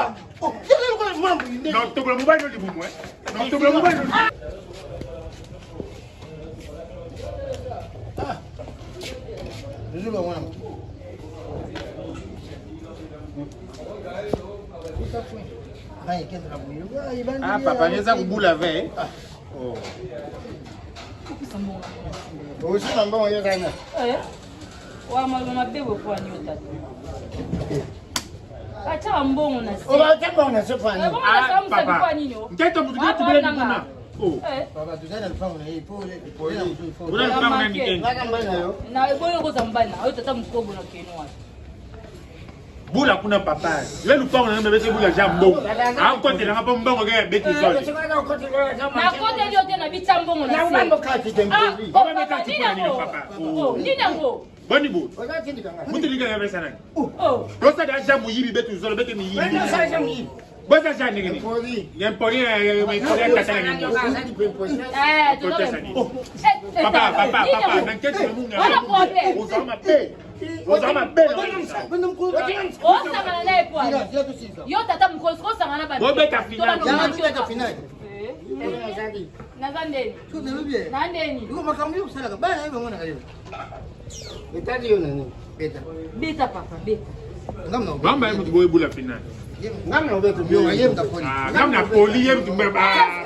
Papa. Oh, je le vois moi. Non, tu peux pas le dire moi. Non, tu peux pas le dire. Ah. Je le vois. Ah, papa, il y a ça boule la veille. Oh. Aussi, maman, il y a rien. Wa mama bebo kwa nyota. Acha mbongo na sisi. On va tellement on a ce point. Ah, papa. Ngeto mutu tu bele kuna. Oh. Papa, tu sais le fond, il faut Kuna kama nani kengi. Na eboyo ko zambana, ayo tata mkobo na kenwa. Bula kuna papa. Le lupa on a bébé bula jambo. A côté la ngapa mbongo ke beti zoli. Na côté yote na bicha mbongo na sisi. Na mbongo kati tempo. Baba meta tipona ni papa. Oh, nina ngo. Boni bo. Mutu liga ya besa nani? Oh. Rosa da jamu yibi betu zolo beti ni yibi. Bana sa jamu yibi. Boza jani ngini. Yempori kata ngini. Papa, na keti munga. Uzama pe. Uzama pe. Osangana naye kwa. Yo tata mkosi osangana ba. Bobe ta final. Ya final. Nazandeni. Tudelubie. Nandeni. Uko makambi kusala bana hiyo ngona kayo. Betadi yo nani? Beta. Beta papa, beta. Ngamna. Mama yemu tuboye bula final. Ngamna obeto bio ngayem ta poli. Ngamna poli yemu tumbe papa.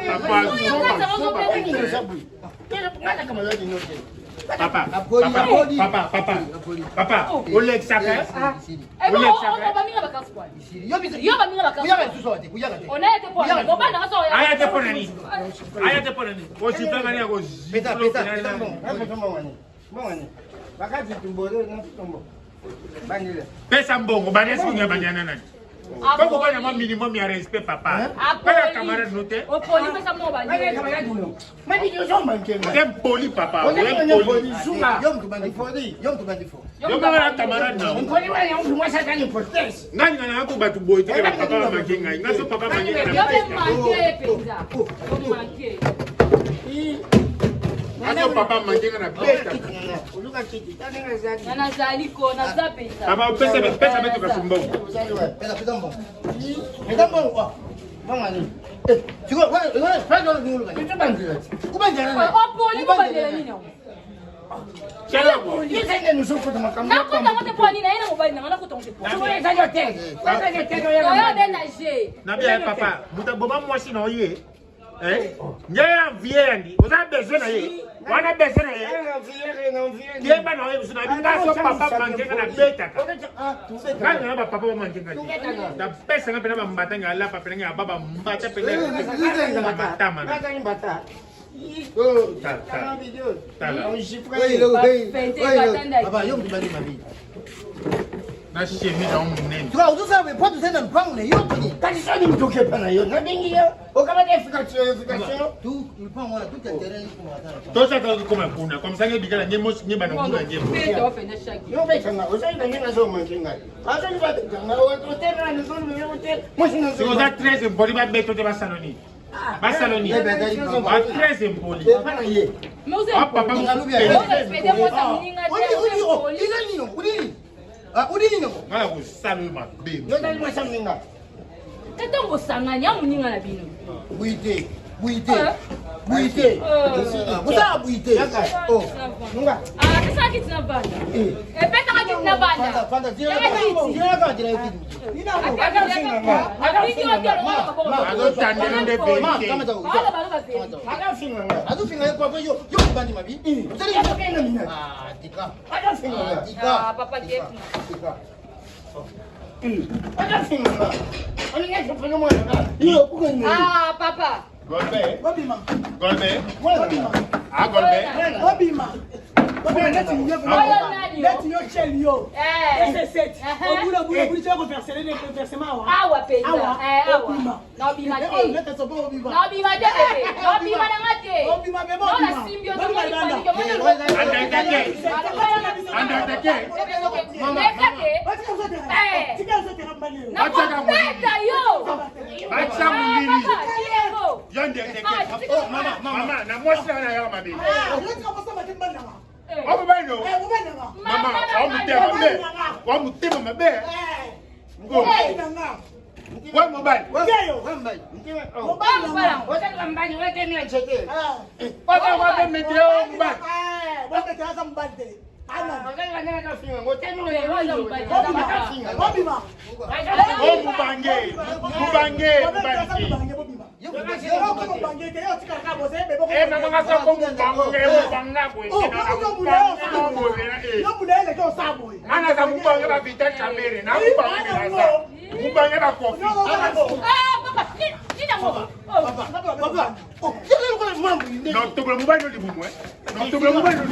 Papa, Oleg Saka. Oleg Saka. Yo baminga bakaswa. Onaete kwa. Ngobana ngaso ya. Ayate pona ni. Ayate pona ni. Osipanga ni ako. Beta. Mbona. Bakati tumbole na tumbo. Bangile. Pesa mbongo bana sinya banyana nani. Bako bana ma minimum ya respect papa. Bana camarade noté. O poli pesa mo ba. Bana camarade no. Mani yo zomba nkenga. Dem poli papa. Dem poli. Zuma. Yom tu bandi fodi. Yo bana camarade na. Poli wa yom tu mwasa kani protest. Ngani ngana ko batu boy te papa mangenga. Ngaso papa mangenga. Yo be manke pesa. Yo manke. Ngaso papa mangenga na beta. Uluka kiti. Tana zali. Nana zali ko na za pesa. Papa pesa betu ka sumbongo. Pesa mbongo. Pesa mbongo. Mama ni. Chiko wewe pesa ndio uluka. Kubanja nani? O poli mo ba dela nini? Chela. Yeye ndio nusu kwa makambo. Na ko tangote poli na ina mo ba na ko tangote poli. Wewe zajo tege. Wewe tege Yo de na je. Na bien papa, mutaboma mwasi na oye. Nyaya vie yandi. Oza besoin na ye. Wana besoin na ye. Yeba na oye busuna binga so papa mangenga na beta. Kana na papa mangenga. Da pesa na pena mbata ngala papa nga baba mbata pena. Mbata mana. Mbata. Oh, Papa, yo mtibali mabi. na shemi na umunene. Tuka utusa wepotu tena mpango na yote ni. Kati sani mtoke pana yo. Na bingi yo. Okama defika chio. Tu mpango wana tu katere ni kwa hatara. Tosa kwa kama kuna. Kwa msange bigala nyemo nyeba na kuna nyemo. Peta openda shaki. Yo beta na usai na nyina zo mwenga. Asa ni bata na watu tena ni zo ni yote. Moshi Si oza 13 mboli ba beto te basaloni. Basaloni. Ba 13 mboli. Pana ye. Mose. Papa Ngalubia. Peta mota muninga. Uli. Uli no. Ngala kusalu mabe. Yo ndali mwa samninga. Tata ngosanganya muninga na bino. Buite. Musa buite. Oh. Nunga. Ah, kisa kiti na banda. Peta kiti na banda. Fanda zira ka jira hivi. Ina ko. Adufinga kwa yo kubandi mabi. Utari kutokena mina. Ah, tika. Tika. Papa yetu. Tika. Adufinga. Ani ngeke fanya mwana. Yo kugani. Ah, papa. Golbe. Bobima. Golbe. Bobima. Ah, golbe. Bobima. Leti yo cheli yo. SST. Obula bula ko verser les versement wa. Awa pesa. Awa. Na bima te. Leta so bo bima. Na bima te. Na bima na ngate. Bima be bo. Na simbio to ni Mama, na mwasi na ya mabe. Omo bano. Mama, omo tema mabe. Ngo. Wa mobile. Yeyo. Wambai. Mobile. Otaka mbali weke mia chete. Oza wa be meteo mobile. Wanda kaza mbande. Ana. Otaka wana kafinga. Otaka Wewe wana mobile. kafinga. Bobima. Oh mubange. Mubange. Bobima. Yo ko mbange ke yo tikaka boze be boko. Mama ngasa ko mubange mubanga kwe. Yo mulele ko sabo. Ana za mubange ba vita kamera na mubange na sa. Mubange ba kofi. Papa, nina ngoma. Papa. Oh, yule uko na mambo. Non, to bro mobile no libumwe. Non to bro mobile.